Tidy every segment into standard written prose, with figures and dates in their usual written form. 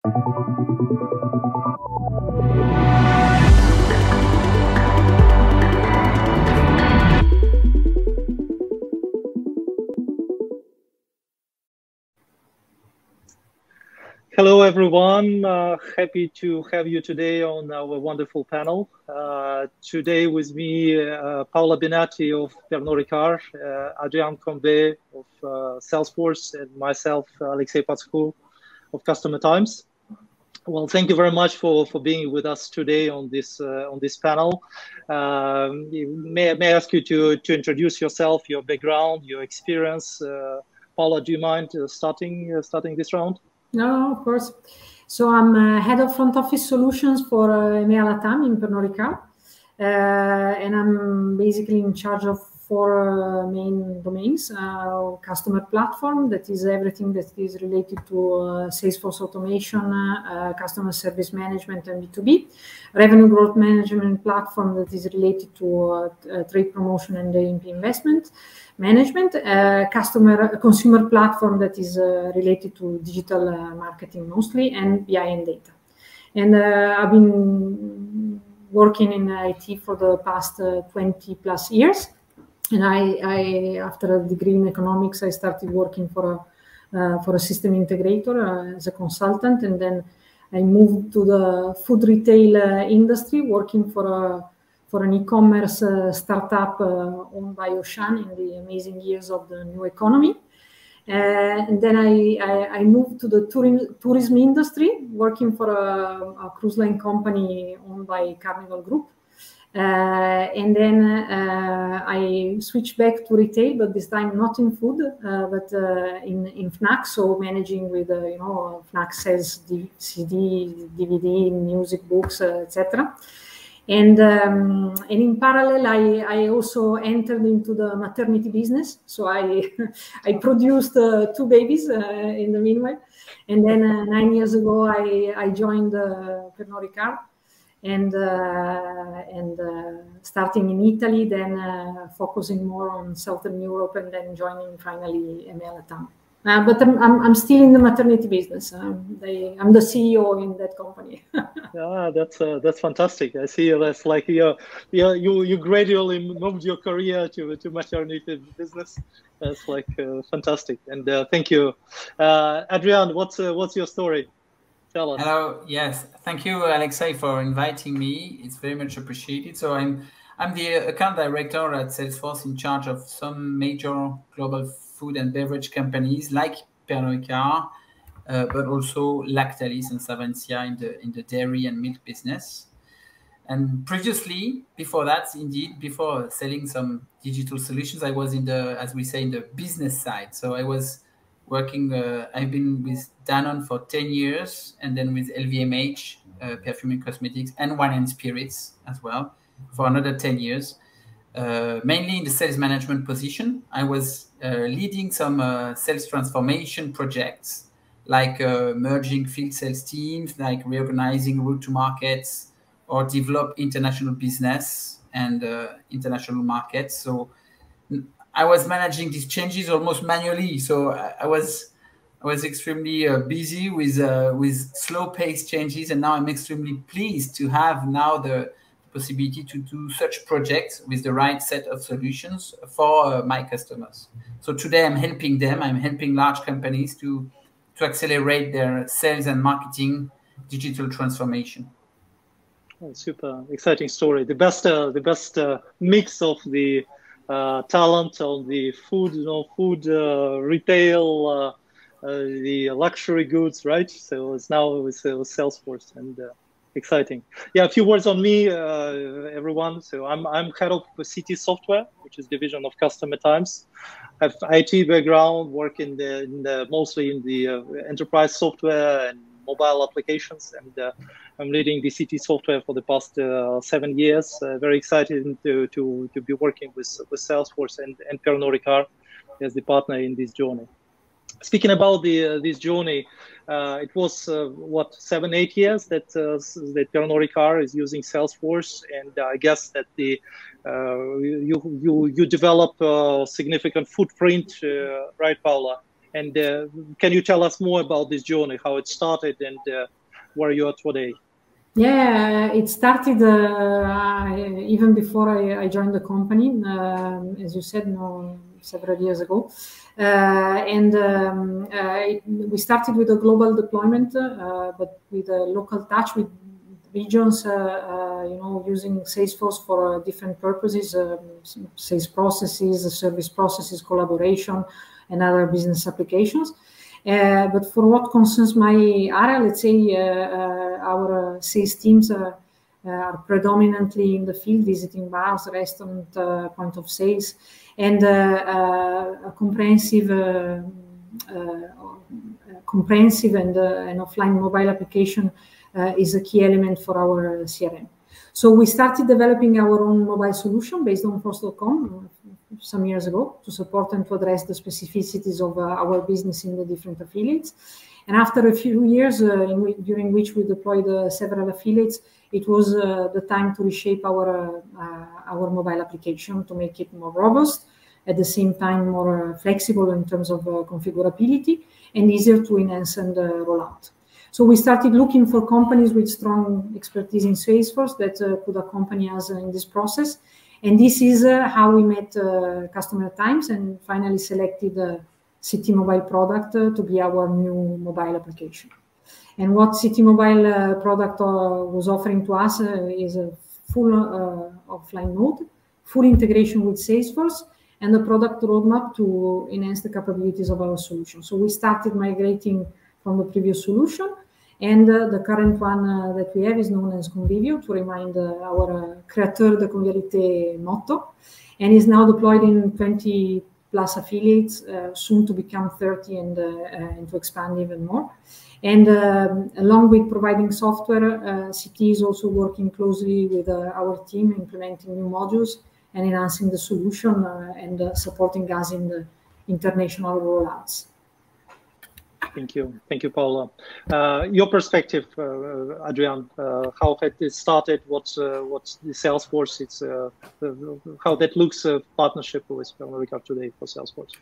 Hello, everyone. Happy to have you today on our wonderful panel. Today with me, Paola Benatti of Pernod Ricard, Adrian Combe of Salesforce, and myself, Alexei Patskou of Customer Times. Well, thank you very much for being with us today on this panel. May I ask you to introduce yourself, your background, your experience? Paola, do you mind starting this round? No, of course. So I'm head of front office solutions for EMEA LATAM in Pernod Ricard, and I'm basically in charge of 4 main domains. Customer platform, that is everything that is related to Salesforce automation, customer service management, and B2B. Revenue growth management platform, that is related to trade promotion and A&P investment management. Consumer platform, that is related to digital marketing mostly, and BI and data. And I've been working in IT for the past 20 plus years. And I after a degree in economics, I started working for a system integrator as a consultant, and then I moved to the food retail industry, working for an e-commerce startup owned by Auchan in the amazing years of the new economy. And then I moved to the tourism industry, working for a cruise line company owned by Carnival Group. And then I switched back to retail, but this time not in food, but in Fnac. So managing with Fnac sells CD, DVD, music, books, etc. And in parallel, I also entered into the maternity business. So I produced 2 babies in the meanwhile. And then 9 years ago, I joined Pernod Ricard. And starting in Italy, then focusing more on Southern Europe, and then joining finally EMEA LATAM. But I'm still in the maternity business. I'm the CEO in that company. Yeah, that's fantastic. I see that's like you gradually moved your career to maternity business. That's like fantastic. And thank you, Adrian. What's your story? Tell us. Hello. Yes, thank you, Alexei, for inviting me. It's very much appreciated. So I'm the account director at Salesforce, in charge of some major global food and beverage companies like Pernod Ricard, but also Lactalis and Savencia in the dairy and milk business. And previously, before that, indeed, before selling some digital solutions, I was in the, as we say, in the business side. So I was working, I've been with Danone for 10 years, and then with LVMH, perfume and cosmetics, and wine and spirits as well, for another 10 years, mainly in the sales management position. I was leading some sales transformation projects, like merging field sales teams, like reorganizing route to markets, or develop international business and international markets. So I was managing these changes almost manually. So I was extremely busy with slow-paced changes, and now I'm extremely pleased to have now the possibility to do such projects with the right set of solutions for my customers. So today I'm helping them. I'm helping large companies to accelerate their sales and marketing digital transformation. Oh, super exciting story. The best mix of the talent on the food, retail, the luxury goods, right? So it's now with Salesforce, and exciting. Yeah, a few words on me, everyone. So I'm head of CT Software, which is division of Customer Times. I have IT background, work mostly in the enterprise software and mobile applications, and I'm leading the CT Software for the past 7 years. Very excited to be working with Salesforce and Pernod Ricard as the partner in this journey. Speaking about this journey, it was 7-8 years that Pernod Ricard is using Salesforce, and I guess that you develop a significant footprint, right, Paola, And can you tell us more about this journey, how it started, and where you are today? Yeah, it started even before I joined the company, as you said, several years ago. We started with a global deployment, but with a local touch with regions, using Salesforce for different purposes, sales processes, service processes, collaboration, and other business applications. But for what concerns my area, let's say our sales teams are predominantly in the field, visiting bars, restaurant, point of sales, and a comprehensive and offline mobile application is a key element for our CRM. So we started developing our own mobile solution based on Force.com some years ago to support and to address the specificities of our business in the different affiliates. And after a few years during which we deployed several affiliates, it was the time to reshape our mobile application to make it more robust, at the same time more flexible in terms of configurability and easier to enhance and roll out. So we started looking for companies with strong expertise in Salesforce that could accompany us in this process. And this is how we met Customer Times and finally selected City Mobile product to be our new mobile application. And what City Mobile product was offering to us is a full offline mode, full integration with Salesforce, and a product roadmap to enhance the capabilities of our solution. So we started migrating from the previous solution, and the current one that we have is known as Convivio, to remind our Créateur de Convivialité motto, and is now deployed in 20 plus affiliates, soon to become 30 and to expand even more. And along with providing software, CT is also working closely with our team, implementing new modules and enhancing the solution and supporting us in the international rollouts. Thank you, Paula. Your perspective, Adrian, how it started, what's the Salesforce? It's how that looks partnership with Pernod Ricard today for Salesforce.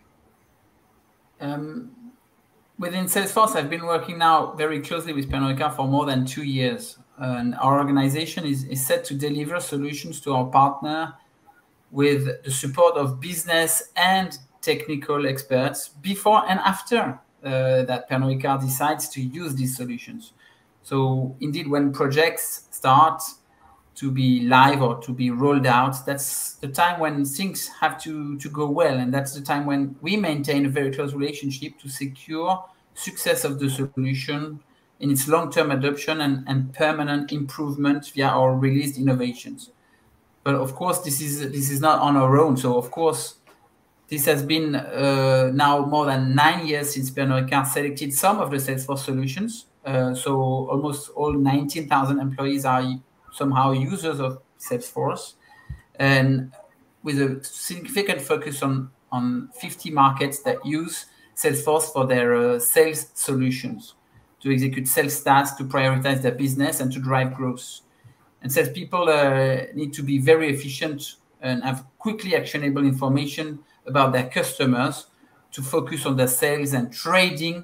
Within Salesforce, I've been working now very closely with Pernod Ricard for more than 2 years, and our organization is set to deliver solutions to our partner with the support of business and technical experts before and after that Pernod Ricard decides to use these solutions. So indeed, when projects start to be live or to be rolled out, that's the time when things have to go well. And that's the time when we maintain a very close relationship to secure success of the solution in its long-term adoption and permanent improvement via our released innovations. But of course, this is not on our own. So of course, this has been now more than 9 years since Pernod Ricard selected some of the Salesforce solutions. So almost all 19,000 employees are somehow users of Salesforce, and with a significant focus on 50 markets that use Salesforce for their sales solutions, to execute sales tasks, to prioritize their business, and to drive growth. And salespeople need to be very efficient and have quickly actionable information about their customers to focus on their sales and trading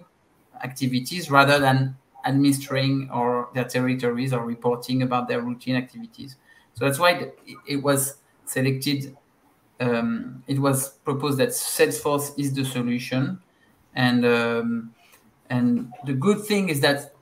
activities rather than administering or their territories or reporting about their routine activities. So that's why it was selected. It was proposed that Salesforce is the solution, and the good thing is that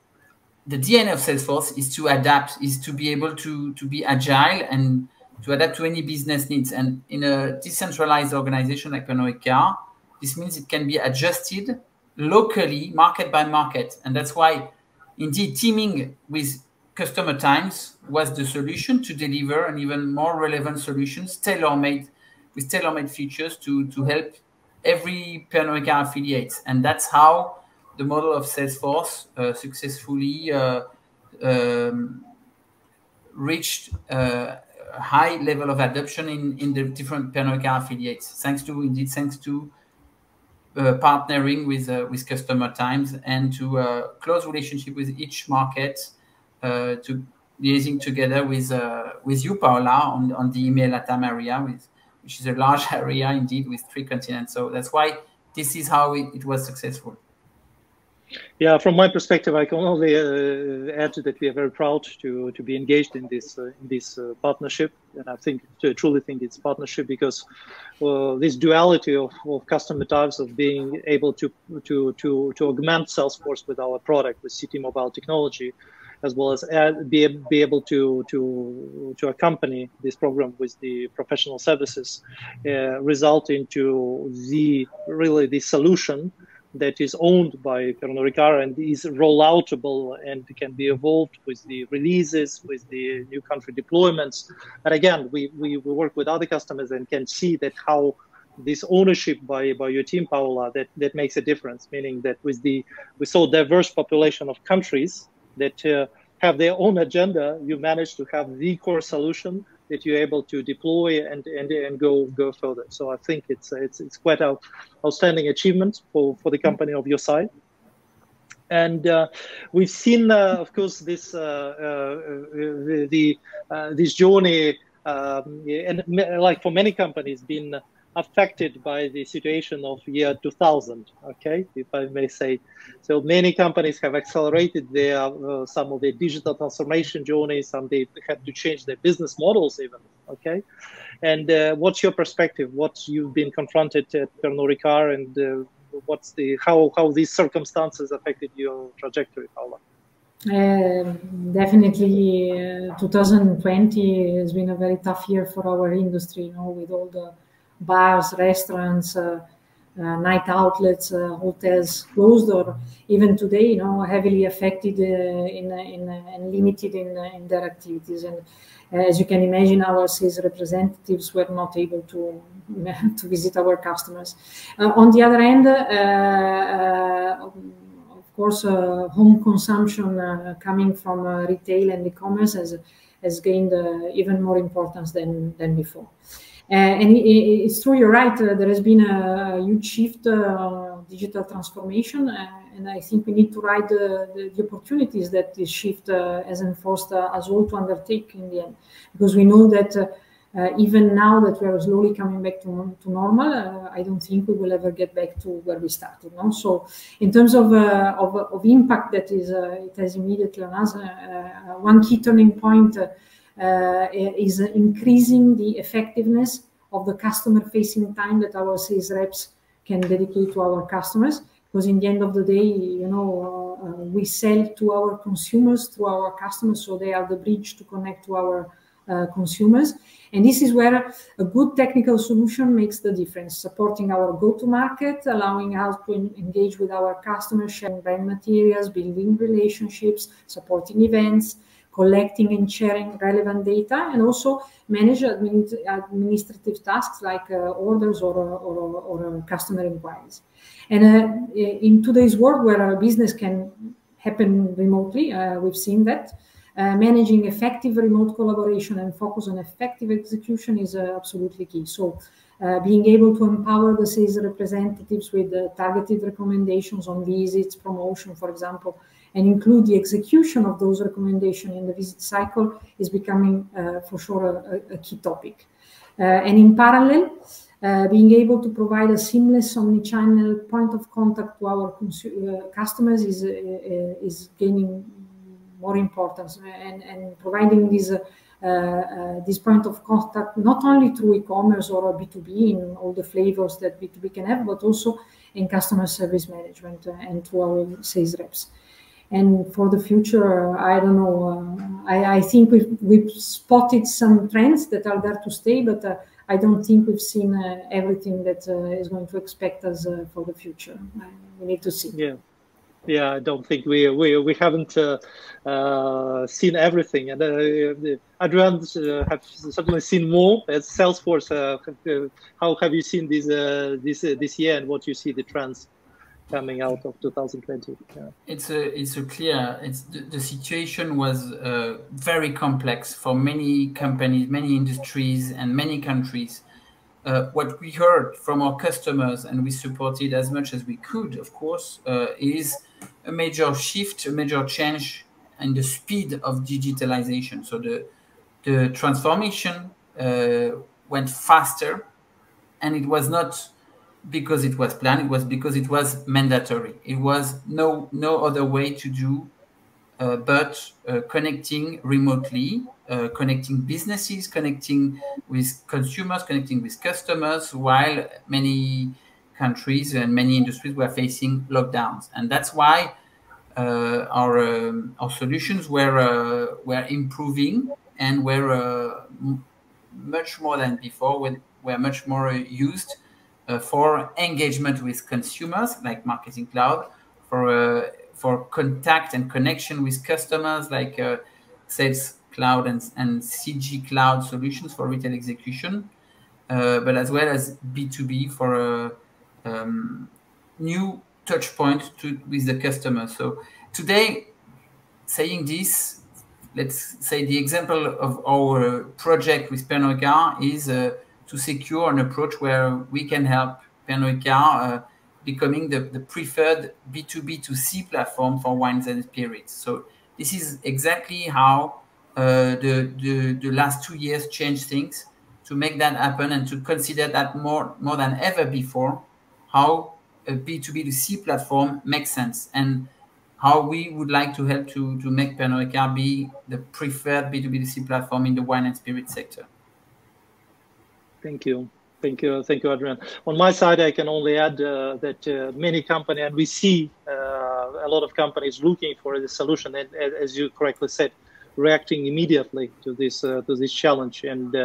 the DNA of Salesforce is to adapt, is to be able to be agile and to adapt to any business needs. And in a decentralized organization like Pernod Ricard, this means it can be adjusted locally, market by market. And that's why, indeed, teaming with Customer Times was the solution to deliver an even more relevant solutions, tailor-made, with tailor-made features to help every Pernod Ricard affiliate. And that's how the model of Salesforce successfully reached a high level of adoption in the different Pernod Ricard affiliates, thanks to partnering with Customer Times and to a close relationship with each market, to liaising together with you, Paula, on the EMEA LATAM area, which is a large area indeed with 3 continents. So that's why this is how it was successful. Yeah, from my perspective, I can only add that we are very proud to be engaged in this partnership, and I truly think it's partnership because this duality of customer types, of being able to augment Salesforce with our product, with CT Mobile technology, as well as be able to accompany this program with the professional services, result into the solution that is owned by Pernod Ricard and is rolloutable and can be evolved with the releases, with the new country deployments. But again, we work with other customers and can see that how this ownership by your team, Paola, that makes a difference, meaning that with so diverse population of countries that have their own agenda, you manage to have the core solution that you're able to deploy and go further. So I think it's quite an outstanding achievement for the company of your side. And we've seen, of course, this this journey, and like for many companies, been affected by the situation of year 2000. Okay, if I may say. So many companies have accelerated their some of their digital transformation journeys. Some they had to change their business models even. Okay, and what's your perspective? What you've been confronted at Pernod Ricard, and what's how these circumstances affected your trajectory, Paola? Definitely, 2020 has been a very tough year for our industry. With all the bars, restaurants, night outlets, hotels closed, or even today, heavily affected and limited in their activities. And as you can imagine, our sales representatives were not able to visit our customers. On the other hand, of course, home consumption coming from retail and e-commerce has gained even more importance than before. And it's true, you're right, there has been a huge shift, digital transformation, and I think we need to ride the opportunities that this shift has enforced us all to undertake in the end, because we know that even now that we are slowly coming back to normal, I don't think we will ever get back to where we started. So in terms of impact that it has immediately on us, one key turning point is increasing the effectiveness of the customer-facing time that our sales reps can dedicate to our customers. Because in the end of the day, we sell to our consumers through our customers, so they are the bridge to connect to our consumers. And this is where a good technical solution makes the difference, supporting our go-to-market, allowing us to engage with our customers, sharing brand materials, building relationships, supporting events, collecting and sharing relevant data, and also manage administrative tasks like orders or customer inquiries. And in today's world where our business can happen remotely, we've seen that managing effective remote collaboration and focus on effective execution is absolutely key. So being able to empower the sales representatives with targeted recommendations on visits, promotion, for example, and include the execution of those recommendations in the visit cycle is becoming for sure a key topic. And in parallel, being able to provide a seamless omni-channel point of contact to our customers is gaining more importance, and providing this point of contact not only through e-commerce or B2B in all the flavors that B2B can have, but also in customer service management and through our sales reps. And for the future, I don't know. I think we've spotted some trends that are there to stay, but I don't think we've seen everything that is going to expect us for the future. We need to see. Yeah, I don't think we haven't seen everything, and Adrian have certainly seen more. As Salesforce, how have you seen this year, and what you see the trends coming out of 2020? Yeah. It's a clear. The situation was very complex for many companies, many industries, and many countries. What we heard from our customers, and we supported as much as we could, of course, is a major shift, a major change in the speed of digitalization. So the transformation went faster, and it was not because it was planned. It was because it was mandatory. It was no other way to do but connecting remotely, connecting businesses, connecting with consumers, connecting with customers, while many countries and many industries were facing lockdowns. And that's why our solutions were improving and were much more than before, were much more used for engagement with consumers, like Marketing Cloud, for contact and connection with customers, like Sales Cloud and CG Cloud solutions for retail execution, but as well as B2B for new touch point with the customer. So today, saying this, let's say the example of our project with Pernod Ricard is to secure an approach where we can help Pernod Ricard becoming the preferred B2B2C platform for wines and spirits. So this is exactly how the last 2 years changed things to make that happen, and to consider that more than ever before, how a B2B2C platform makes sense, and how we would like to help to make Pernod Ricard be the preferred B2B2C platform in the wine and spirit sector. Thank you. Thank you, Adrian. On my side, I can only add that many companies, and we see a lot of companies looking for the solution, and as you correctly said, reacting immediately to this challenge. And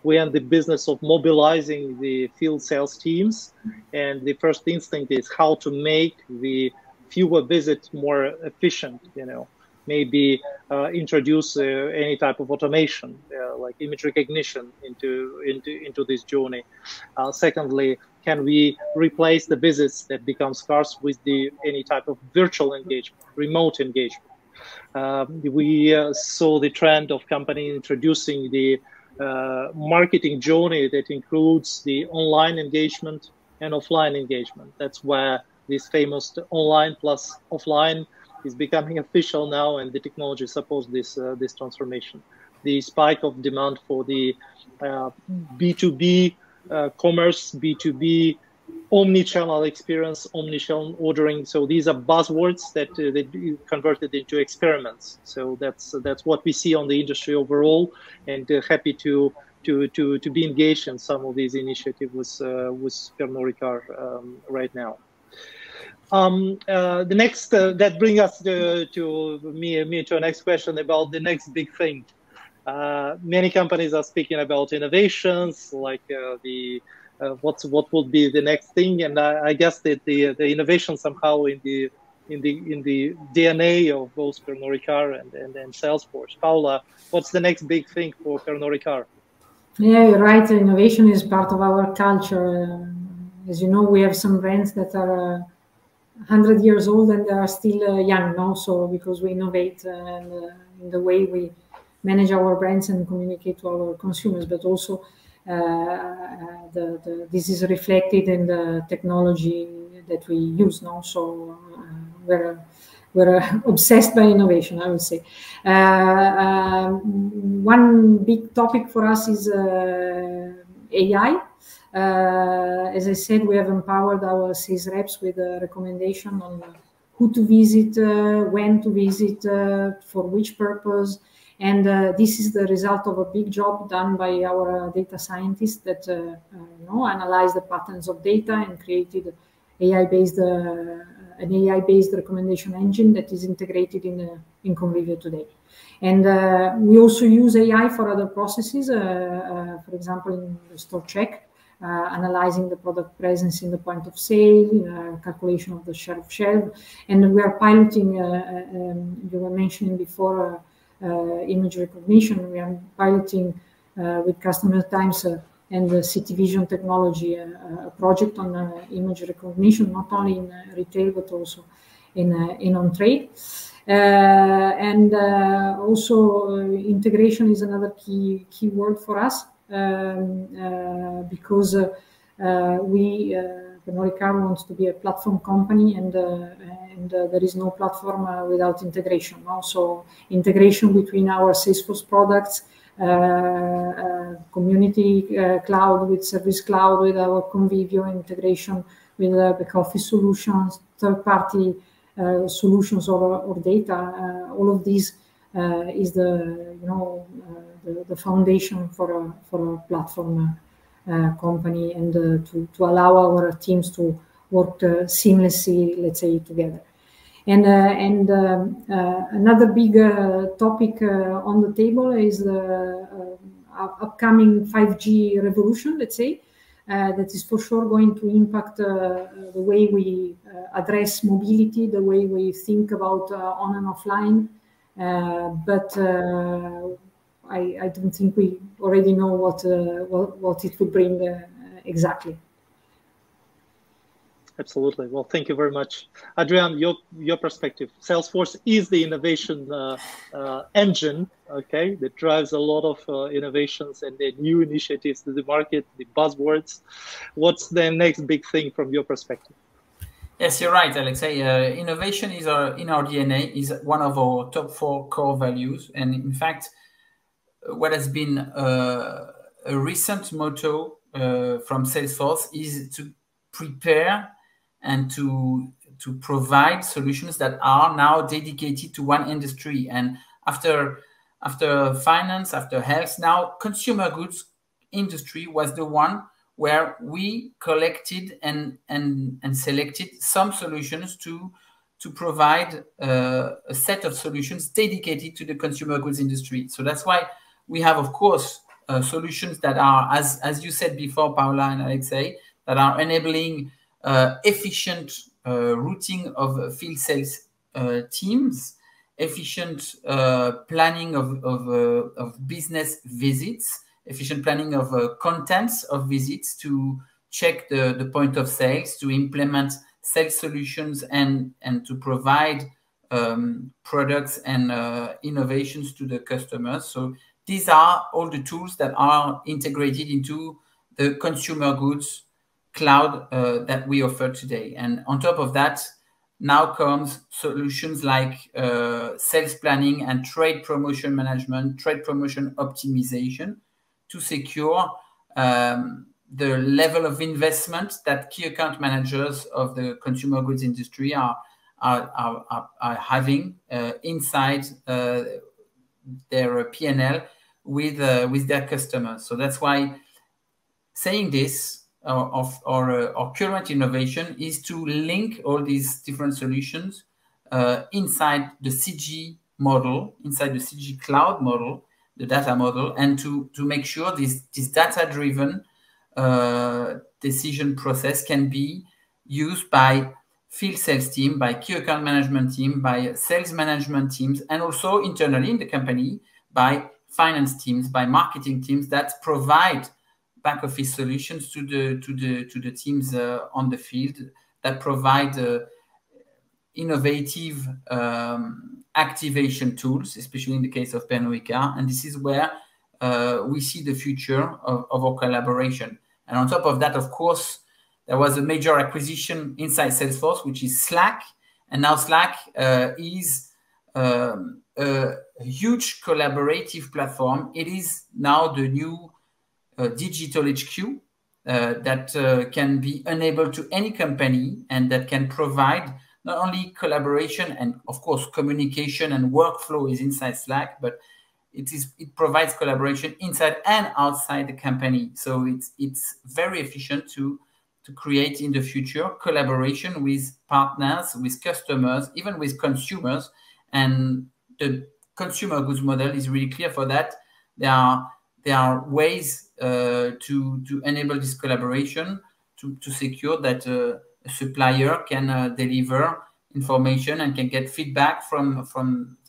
we are in the business of mobilizing the field sales teams. And the first instinct is how to make the fewer visits more efficient. Maybe introduce any type of automation, like image recognition, into this journey. Secondly, can we replace the visits that become scarce with any type of virtual engagement, remote engagement? We saw the trend of companies introducing the marketing journey that includes the online engagement and offline engagement. That's where this famous online plus offline is becoming official now, and the technology supports this transformation. The spike of demand for the B2B commerce, B2B omni-channel experience, omni-channel ordering. So these are buzzwords that they converted into experiments. So that's what we see on the industry overall, and happy to be engaged in some of these initiatives with Pernod Ricard right now. The next that brings us to me to a next question about the next big thing. Many companies are speaking about innovations, like what will be the next thing, and I guess that the innovation somehow in the DNA of both Pernod Ricard and Salesforce. Paula, what's the next big thing for Pernod Ricard? Yeah, you're right. Innovation is part of our culture. As you know, we have some brands that are 100 years old and they are still young now. So because we innovate in the way we manage our brands and communicate to our consumers, but also this is reflected in the technology that we use now. So we're obsessed by innovation, I would say. One big topic for us is AI. As I said, we have empowered our sales reps with a recommendation on who to visit, when to visit, for which purpose. And this is the result of a big job done by our data scientists that analyzed the patterns of data and created an AI-based recommendation engine that is integrated in Convivio today. And we also use AI for other processes, for example, in the store check, analyzing the product presence in the point of sale, calculation of the share of shelf. And we are piloting, you were mentioning before, image recognition. We are piloting with Customer Times and the City Vision technology a project on image recognition, not only in retail but also in on-trade. And also integration is another key word for us, because we Pernod Ricard wants to be a platform company, and there is no platform without integration. Also, integration between our Salesforce products, community cloud, with Service Cloud, with our Convivio integration, with back office solutions, third-party solutions or data. All of these is the foundation for a platform company, and to allow our teams to work seamlessly, let's say, together. And another big topic on the table is the upcoming 5G revolution, let's say, that is for sure going to impact the way we address mobility, the way we think about on and offline. But I don't think we already know what it will bring exactly. Absolutely. Well, thank you very much, Adrian. Your perspective. Salesforce is the innovation engine, okay, that drives a lot of innovations and the new initiatives to the market, the buzzwords. What's the next big thing from your perspective? Yes, you're right, Alexei. Innovation is in our DNA, is one of our top 4 core values, and in fact, what has been a recent motto from Salesforce is to prepare and to provide solutions that are now dedicated to one industry. And after finance, after health, now consumer goods industry was the one where we collected and selected some solutions to provide a set of solutions dedicated to the consumer goods industry. So that's why we have, of course, solutions that are, as you said before, Paula and Alexei, that are enabling efficient routing of field sales teams, efficient planning of business visits, efficient planning of contents of visits, to check the point of sales, to implement sales solutions, and to provide products and innovations to the customers. So these are all the tools that are integrated into the consumer goods cloud that we offer today. And on top of that, now comes solutions like sales planning and trade promotion management, trade promotion optimization, to secure the level of investment that key account managers of the consumer goods industry are having inside their P&L with their customers. So that's why saying this, our current innovation is to link all these different solutions inside the CG model, inside the CG cloud model, the data model, and to make sure this data-driven decision process can be used by field sales team, by key account management team, by sales management teams, and also internally in the company by finance teams, by marketing teams that provide back office solutions to the teams on the field, that provide innovative activation tools, especially in the case of Pernod Ricard. And this is where we see the future of our collaboration. And on top of that, of course, there was a major acquisition inside Salesforce, which is Slack. And now Slack is a huge collaborative platform. It is now the new digital HQ that can be enabled to any company, and that can provide not only collaboration and, of course, communication and workflow is inside Slack, but it provides collaboration inside and outside the company. So it's very efficient to create in the future collaboration with partners, with customers, even with consumers. And the consumer goods model is really clear for that. There are ways to enable this collaboration to secure that a supplier can deliver information and can get feedback from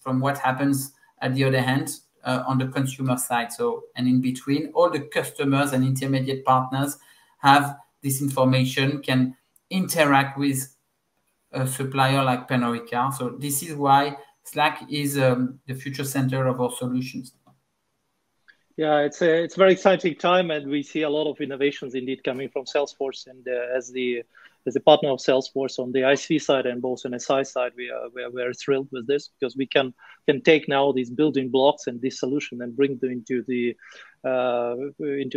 what happens at the other hand on the consumer side. So, and in between, all the customers and intermediate partners have this information, can interact with a supplier like Pernod Ricard. So this is why Slack is the future center of our solutions. Yeah, it's a very exciting time, and we see a lot of innovations indeed coming from Salesforce. And as a partner of Salesforce on the ISV side and both on SI side, we are very thrilled with this, because we can take now these building blocks and this solution and bring them into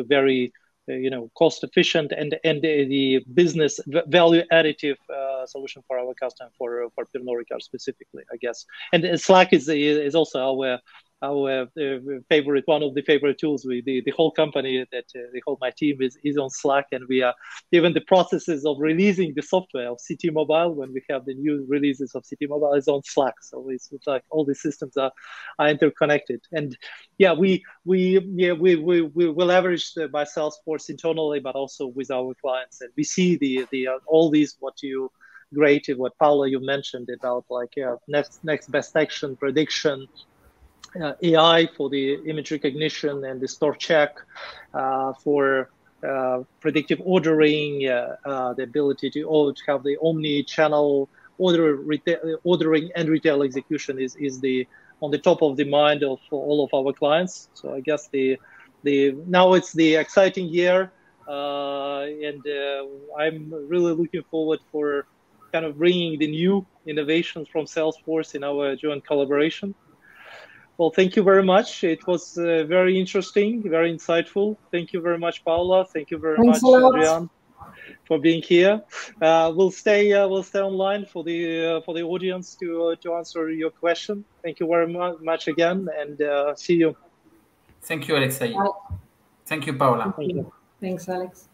very cost efficient and the business value additive solution for our customer, for Pernod Ricard specifically, I guess. And Slack is also our favorite, one of the favorite tools. The whole company, my team is on Slack, and we are even the processes of releasing the software of CT Mobile, when we have the new releases of CT Mobile, is on Slack. So it's like all the systems are interconnected. And yeah, we leverage by Salesforce internally, but also with our clients. And we see the all these what Paula, you mentioned about like next best action prediction. AI for the image recognition and the store check, for predictive ordering, the ability to have the omni-channel ordering and retail execution is on the top of the mind of all of our clients. So I guess now it's the exciting year, and I'm really looking forward for kind of bringing the new innovations from Salesforce in our joint collaboration. Well, thank you very much. It was very interesting, very insightful. Thank you very much, Paula. Thank you very much, Adrian, for being here. We'll stay online for the audience to answer your question. Thank you very much again, and see you. Thank you, Alexei. Thank you, Paula. Thank you. Thanks, Alex.